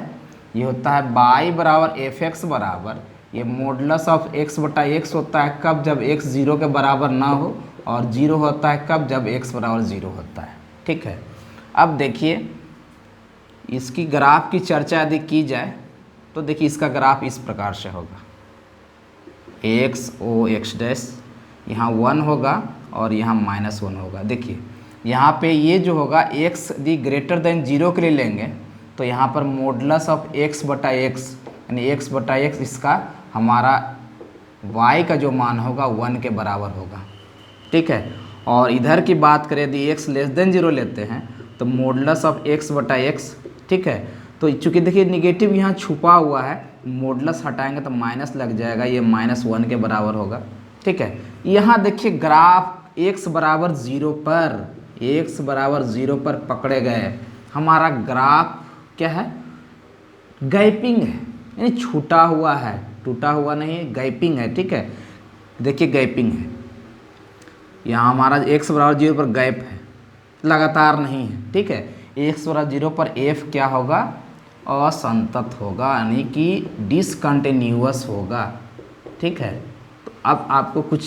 ये होता है y बराबर एफ एक्स बराबर, ये मॉडुलस ऑफ x बटा एक्स होता है कब, जब x 0 के बराबर ना हो, और 0 होता है कब, जब x बराबर 0 होता है, ठीक है। अब देखिए इसकी ग्राफ की चर्चा यदि की जाए तो देखिए इसका ग्राफ इस प्रकार से होगा, एक्स ओ एक्स डैश, यहाँ 1 होगा और यहाँ -1 होगा। देखिए यहाँ पे ये जो होगा x यदि ग्रेटर देन 0 के लिए लेंगे तो यहाँ पर मॉडुलस ऑफ x बटा एक्स यानी x बटा एक्स, इसका हमारा y का जो मान होगा 1 के बराबर होगा, ठीक है। और इधर की बात करें यदि x लेस देन 0 लेते हैं तो मॉडुलस ऑफ x बटा एक्स, ठीक है। तो चूँकि देखिए निगेटिव यहाँ छुपा हुआ है, मॉडुलस हटाएंगे तो माइनस लग जाएगा, ये -1 के बराबर होगा, ठीक है। यहाँ देखिए ग्राफ x बराबर 0 पर, x बराबर 0 पर पकड़े गए, हमारा ग्राफ क्या है, गैपिंग है, यानी छूटा हुआ है, टूटा हुआ नहीं है, गैपिंग है, ठीक है। देखिए गैपिंग है, यहाँ हमारा x बराबर 0 पर गैप है, लगातार नहीं है, ठीक है। x बराबर 0 पर f क्या होगा, असंतत होगा, यानी कि डिसकंटिन्यूअस होगा, ठीक है। तो अब आपको कुछ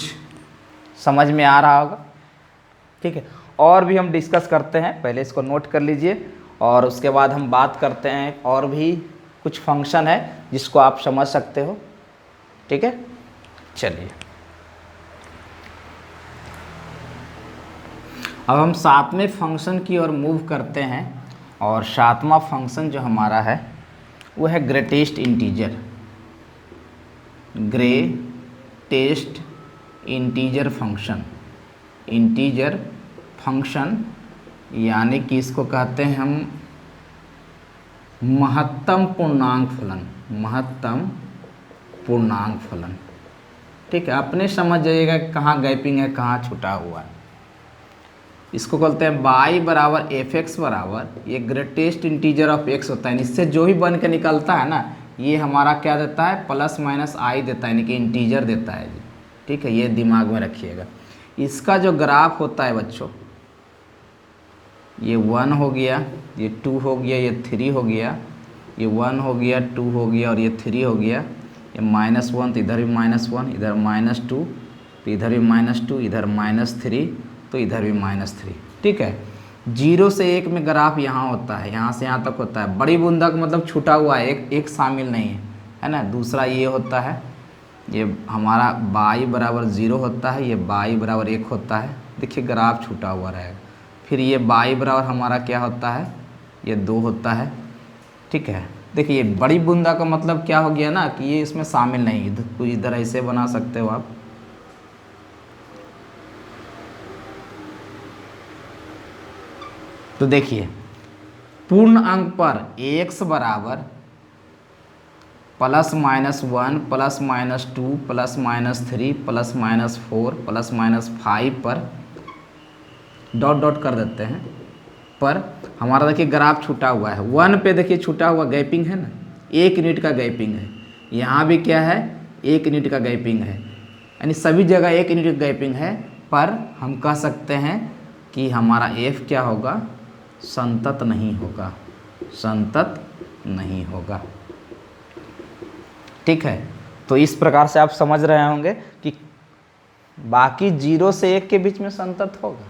समझ में आ रहा होगा, ठीक है। और भी हम डिस्कस करते हैं, पहले इसको नोट कर लीजिए और उसके बाद हम बात करते हैं और भी कुछ फंक्शन है जिसको आप समझ सकते हो, ठीक है। चलिए अब हम 7वें फंक्शन की ओर मूव करते हैं, और 7वां फंक्शन जो हमारा है वो है greatest integer, greatest integer function, integer function, यानी कि इसको कहते हैं हम महत्तम पूर्णांक फलन, महत्तम पूर्णांक फलन, ठीक है। अपने समझ जाइएगा कहाँ गैपिंग है, कहाँ छुटा हुआ है। इसको कहते हैं y बराबर एफ एक्स बराबर, ये ग्रेटेस्ट इंटीजर ऑफ x होता है। इससे जो भी बन के निकलता है ना, ये हमारा क्या देता है, प्लस माइनस i देता है, यानी कि इंटीजर देता है जी, ठीक है। ये दिमाग में रखिएगा। इसका जो ग्राफ होता है बच्चों, ये 1 हो गया, ये 2 हो गया, ये 3 हो गया, ये 1 हो गया, 2 हो गया और ये 3 हो गया, ये -1 तो इधर भी -1, इधर -2 तो इधर भी -2, इधर -3 तो इधर भी -3, ठीक है। 0 से 1 में ग्राफ यहाँ होता है, यहाँ से यहाँ तक होता है। बड़ी बूंदा का मतलब छूटा हुआ है, एक शामिल नहीं है ना। दूसरा ये होता है, ये हमारा y बराबर 0 होता है, ये y बराबर 1 होता है। देखिए ग्राफ छूटा हुआ रहेगा। फिर ये y बराबर हमारा क्या होता है, ये 2 होता है, ठीक है। देखिए ये बड़ी बूंदा का मतलब क्या हो गया ना, कि ये इसमें शामिल नहीं। कुछ इधर ऐसे बना सकते हो आप, तो देखिए पूर्ण अंक पर x बराबर +-1 +-2 +-3 +-4 +-5 पर डॉट डॉट कर देते हैं, पर हमारा देखिए ग्राफ छूटा हुआ है। 1 पे देखिए छूटा हुआ गैपिंग है ना, 1 यूनिट का गैपिंग है। यहाँ भी क्या है, 1 यूनिट का गैपिंग है, यानी सभी जगह 1 यूनिट का गैपिंग है। पर हम कह सकते हैं कि हमारा f क्या होगा, संतत नहीं होगा, संतत नहीं होगा। ठीक है, तो इस प्रकार से आप समझ रहे होंगे कि बाकी 0 से 1 के बीच में संतत होगा,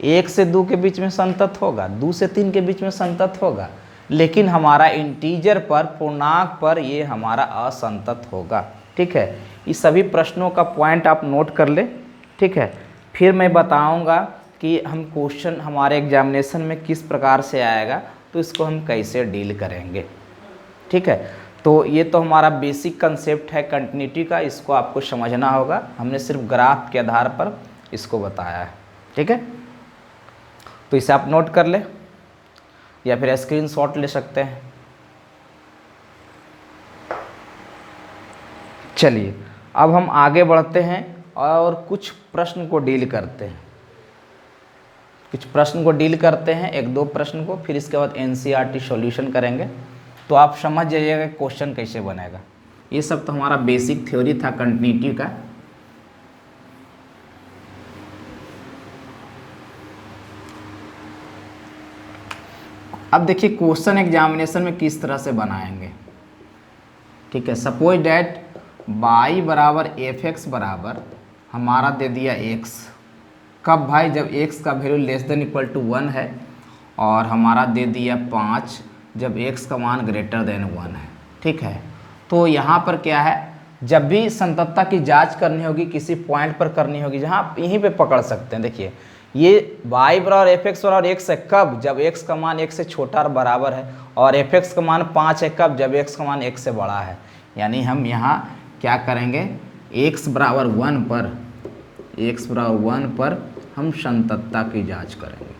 1 से 2 के बीच में संतत होगा, 2 से 3 के बीच में संतत होगा, लेकिन हमारा इंटीजर पर, पूर्णांक पर ये हमारा असंतत होगा। ठीक है, इस सभी प्रश्नों का पॉइंट आप नोट कर ले। ठीक है, फिर मैं बताऊंगा कि हम क्वेश्चन हमारे एग्जामिनेशन में किस प्रकार से आएगा, तो इसको हम कैसे डील करेंगे। ठीक है, तो ये तो हमारा बेसिक कंसेप्ट है कंटिन्यूटी का, इसको आपको समझना होगा। हमने सिर्फ ग्राफ के आधार पर इसको बताया है। ठीक है, तो इसे आप नोट कर ले या फिर स्क्रीनशॉट ले सकते हैं। चलिए अब हम आगे बढ़ते हैं और कुछ प्रश्न को डील करते हैं, एक दो प्रश्न को, फिर इसके बाद एनसीईआरटी सॉल्यूशन करेंगे। तो आप समझ जाइएगा क्वेश्चन कैसे बनेगा। ये सब तो हमारा बेसिक थ्योरी था कंटिन्यूटी का। अब देखिए क्वेश्चन एग्जामिनेशन में किस तरह से बनाएंगे। ठीक है, सपोज डैट y बराबर एफ एक्स बराबर हमारा दे दिया x, कब भाई, जब x का value less than equal to 1 है, और हमारा दे दिया 5 जब x का मान ग्रेटर देन 1 है। ठीक है, तो यहाँ पर क्या है, जब भी संततता की जांच करनी होगी किसी पॉइंट पर करनी होगी, जहाँ आप यहीं पे पकड़ सकते हैं। देखिए ये y बराबर एफ एक्स बराबर x है, कब, जब x का मान 1 से छोटा और बराबर है, और एफ एक्स का मान 5 है, कब, जब x का मान 1 से बड़ा है। यानी हम यहाँ क्या करेंगे, x बराबर 1 पर हम संततता की जांच करेंगे।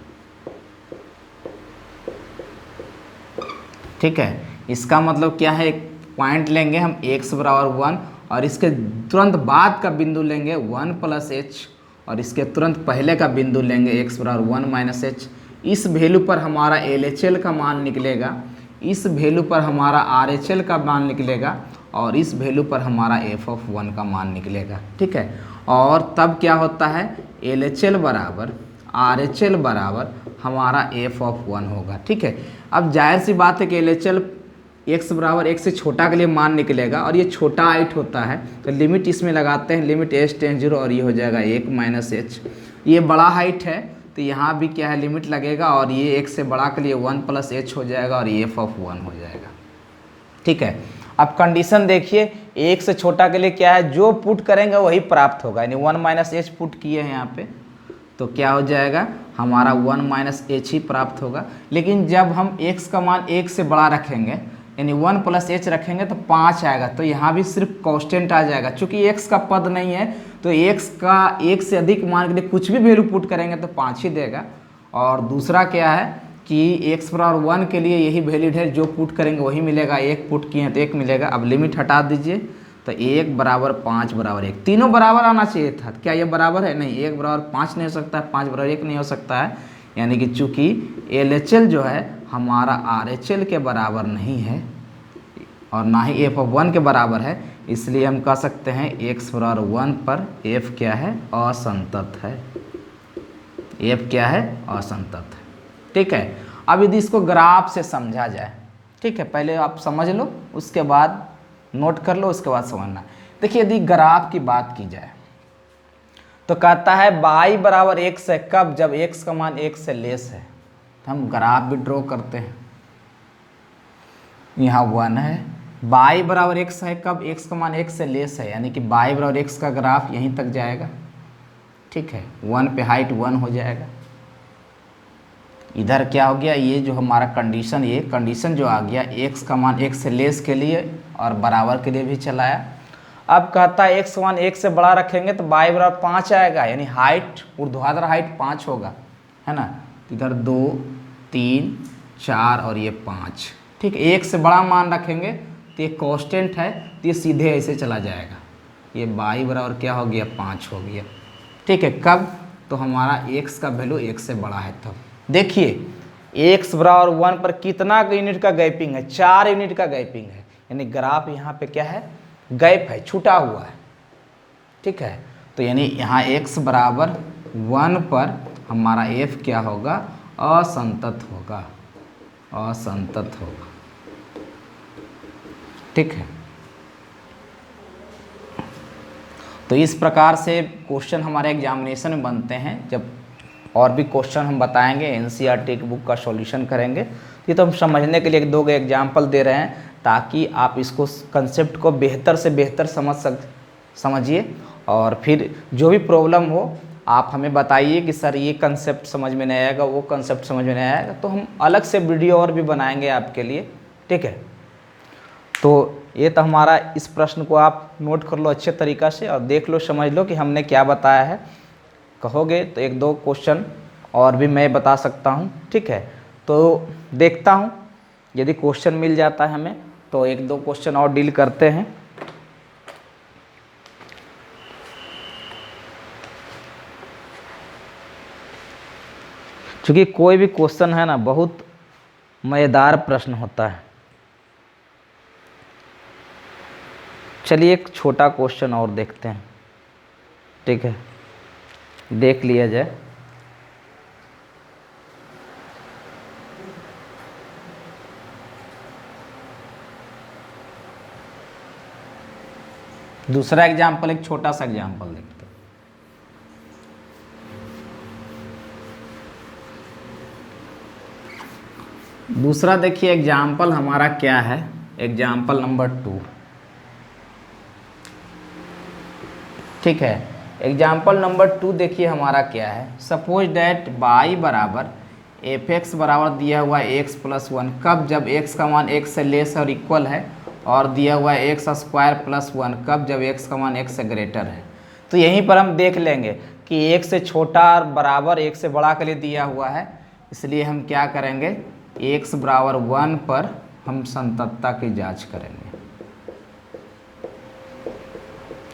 ठीक है, इसका मतलब क्या है, एक पॉइंट लेंगे हम x बराबर 1 और इसके तुरंत बाद का बिंदु लेंगे 1 प्लस h, और इसके तुरंत पहले का बिंदु लेंगे x बराबर 1 माइनस h। इस वैल्यू पर हमारा LHL का मान निकलेगा, इस वैल्यू पर हमारा RHL का मान निकलेगा, और इस वैल्यू पर हमारा f ऑफ 1 का मान निकलेगा। ठीक है, और तब क्या होता है, LHL बराबर RHL बराबर हमारा f ऑफ 1 होगा। ठीक है, अब जाहिर सी बात है कि LHL x बराबर 1 से छोटा के लिए मान निकलेगा, और ये छोटा हाइट होता है, तो लिमिट इसमें लगाते हैं, लिमिट h टेंस 0, और ये हो जाएगा 1 माइनस h। ये बड़ा हाइट है तो यहाँ भी क्या है, लिमिट लगेगा, और ये 1 से बड़ा के लिए 1 प्लस h हो जाएगा, और ये f ऑफ 1 हो जाएगा। ठीक है, अब कंडीशन देखिए, 1 से छोटा के लिए क्या है, जो पुट करेंगे वही प्राप्त होगा, यानी 1 माइनस h पुट किए हैं यहाँ पे, तो क्या हो जाएगा, हमारा 1 माइनस h ही प्राप्त होगा। लेकिन जब हम x का मान 1 से बड़ा रखेंगे, यानी 1 प्लस h रखेंगे, तो 5 आएगा, तो यहाँ भी सिर्फ कांस्टेंट आ जाएगा। चूंकि x का पद नहीं है, तो x का 1 से अधिक मान के लिए कुछ भी वैल्यू पुट करेंगे तो 5 ही देगा। और दूसरा क्या है कि x बराबर 1 के लिए यही वैलिड है, जो पुट करेंगे वही मिलेगा, 1 पुट किए हैं तो 1 मिलेगा। अब लिमिट हटा दीजिए, तो 1 बराबर 5 बराबर 1, तीनों बराबर आना चाहिए था। क्या ये बराबर है, नहीं, 1 बराबर 5 नहीं हो सकता है, 5 बराबर 1 नहीं हो सकता है, यानी कि चूँकि LHL जो है हमारा RHL के बराबर नहीं है, और ना ही f ऑफ 1 के बराबर है, इसलिए हम कह सकते हैं x बराबर 1 पर f क्या है, असंतत है। f क्या है, असंतत है। ठीक है, अब यदि इसको ग्राफ से समझा जाए, ठीक है, पहले आप समझ लो, उसके बाद नोट कर लो, उसके बाद समझना। देखिए यदि ग्राफ की बात की जाए तो कहता है y बराबर 1 है, कब, जब x का मान 1 से लेस है। तो हम ग्राफ भी ड्रॉ करते हैं, यहाँ 1 है, y बराबर x है, कब, x का मान 1 से लेस है, यानी कि y बराबर x का ग्राफ यहीं तक जाएगा। ठीक है, 1 पे हाइट 1 हो जाएगा। इधर क्या हो गया, ये जो हमारा कंडीशन, ये कंडीशन जो आ गया, x का मान 1 से लेस के लिए और बराबर के लिए भी चलाया। अब कहता है x का मान 1 से बड़ा रखेंगे तो y बराबर 5 आएगा, यानी हाइट, ऊर्ध्वाधर हाइट 5 होगा, है ना। इधर 2 3 4 और ये 5। ठीक है, 1 से बड़ा मान रखेंगे तो ये कांस्टेंट है, तो ये सीधे ऐसे चला जाएगा, ये y बराबर क्या हो गया, 5 हो गया। ठीक है, कब, तो हमारा x का वैल्यू 1 से बड़ा है तब। देखिए x बराबर 1 पर कितना यूनिट का गैपिंग है, 4 यूनिट का गैपिंग है, यानी ग्राफ यहाँ पे क्या है, गैप है, छूटा हुआ है। ठीक है, तो यानी यहाँ x बराबर 1 पर हमारा f क्या होगा, असंतत होगा, असंतत होगा। ठीक है, तो इस प्रकार से क्वेश्चन हमारे एग्जामिनेशन में बनते हैं। जब और भी क्वेश्चन हम बताएंगे, एनसीईआरटी की बुक का सॉल्यूशन करेंगे। ये तो हम समझने के लिए एक दो एग्जाम्पल दे रहे हैं ताकि आप इसको कंसेप्ट को बेहतर से बेहतर समझिए और फिर जो भी प्रॉब्लम हो आप हमें बताइए कि सर ये कंसेप्ट समझ में नहीं आएगा, वो कंसेप्ट समझ में नहीं आएगा, तो हम अलग से वीडियो और भी बनाएंगे आपके लिए, ठीक है। तो ये तो हमारा, इस प्रश्न को आप नोट कर लो अच्छे तरीक़ा से और देख लो, समझ लो कि हमने क्या बताया है। कहोगे तो एक दो क्वेश्चन और भी मैं बता सकता हूँ, ठीक है। तो देखता हूँ यदि क्वेश्चन मिल जाता है हमें तो एक दो क्वेश्चन और डील करते हैं। क्योंकि कोई भी क्वेश्चन है ना, बहुत मज़ेदार प्रश्न होता है। चलिए एक छोटा क्वेश्चन और देखते हैं, ठीक है, देख लिया जाए। दूसरा एग्जाम्पल, एक छोटा सा एग्जाम्पल देखते हैं। दूसरा देखिए एग्जाम्पल हमारा क्या है, एग्जाम्पल नंबर 2, ठीक है। एग्जाम्पल नंबर 2 देखिए हमारा क्या है। सपोज डैट y बराबर एफ एक्स बराबर दिया हुआ है x प्लस 1, कब? जब x का मान x से लेस और इक्वल है, और दिया हुआ है एक्स स्क्वायर प्लस 1, कब? जब x का मान x से ग्रेटर है। तो यहीं पर हम देख लेंगे कि 1 से छोटा और बराबर 1 से बड़ा के लिए दिया हुआ है, इसलिए हम क्या करेंगे, x बराबर 1 पर हम संततता की जांच करेंगे,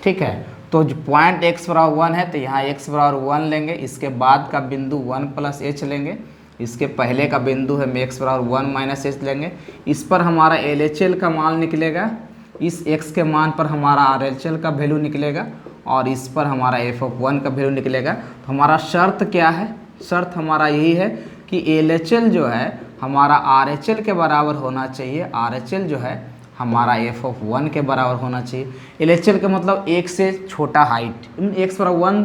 ठीक है। तो जो पॉइंट x बराबर 1 है तो यहाँ x बराबर 1 लेंगे, इसके बाद का बिंदु 1 प्लस h लेंगे, इसके पहले का बिंदु है x बराबर 1 माइनस h लेंगे। इस पर हमारा LHL का मान निकलेगा, इस x के मान पर हमारा RHL का वैल्यू निकलेगा और इस पर हमारा f(1) का वैल्यू निकलेगा। तो हमारा शर्त क्या है? शर्त हमारा यही है कि LHL जो है हमारा RHL के बराबर होना चाहिए, RHL जो है हमारा f(1) के बराबर होना चाहिए। LHL का मतलब 1 से छोटा हाइट, x बराबर 1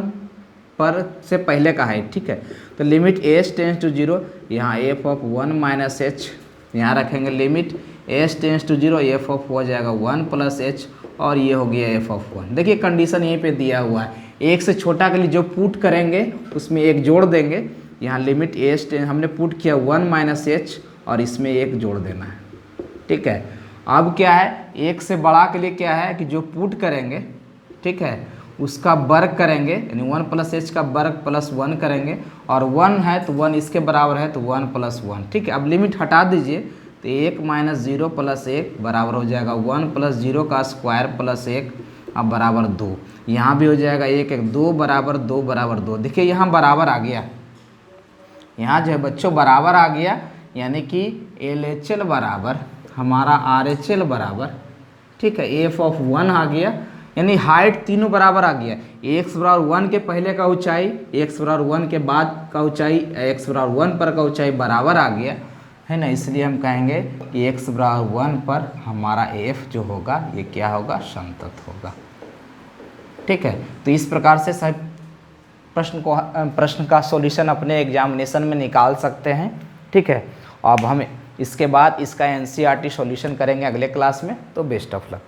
पर से पहले का हाइट, ठीक है। तो लिमिट h टेंस टू 0, यहाँ f(1) माइनस h यहाँ रखेंगे, limit h tends to 0, f हो जाएगा 1 प्लस h और ये हो गया f(1). देखिए कंडीशन यहीं पे दिया हुआ है, 1 से छोटा के लिए जो पुट करेंगे उसमें 1 जोड़ देंगे। यहाँ लिमिट h हमने पुट किया 1 माइनस h और इसमें 1 जोड़ देना है, ठीक है। अब क्या है, 1 से बड़ा के लिए क्या है कि जो पुट करेंगे, ठीक है, उसका वर्ग करेंगे, यानी 1 प्लस h का वर्ग प्लस 1 करेंगे, और 1 है तो 1 इसके बराबर है तो 1 प्लस 1, ठीक है। अब लिमिट हटा दीजिए तो 1 माइनस 0 प्लस 1 बराबर हो जाएगा 1 प्लस 0 का स्क्वायर प्लस 1 अब बराबर 2। यहाँ भी हो जाएगा 1 1 2 बराबर 2 बराबर 2। देखिए यहाँ बराबर आ गया, यहाँ जो है बच्चों बराबर आ गया, यानी कि LHL बराबर हमारा RHL बराबर, ठीक है, f(1) आ गया, यानी हाइट तीनों बराबर आ गया। x बराबर 1 के पहले का ऊंचाई, x बराबर 1 के बाद का ऊंचाई, x बराबर 1 पर का ऊंचाई बराबर आ गया है ना। इसलिए हम कहेंगे कि x बराबर 1 पर हमारा f जो होगा ये क्या होगा, संतत होगा, ठीक है। तो इस प्रकार से सब प्रश्न का सॉल्यूशन अपने एग्जामिनेशन में निकाल सकते हैं, ठीक है। अब हम इसके बाद इसका NCERT सॉल्यूशन करेंगे अगले क्लास में। तो बेस्ट ऑफ लक।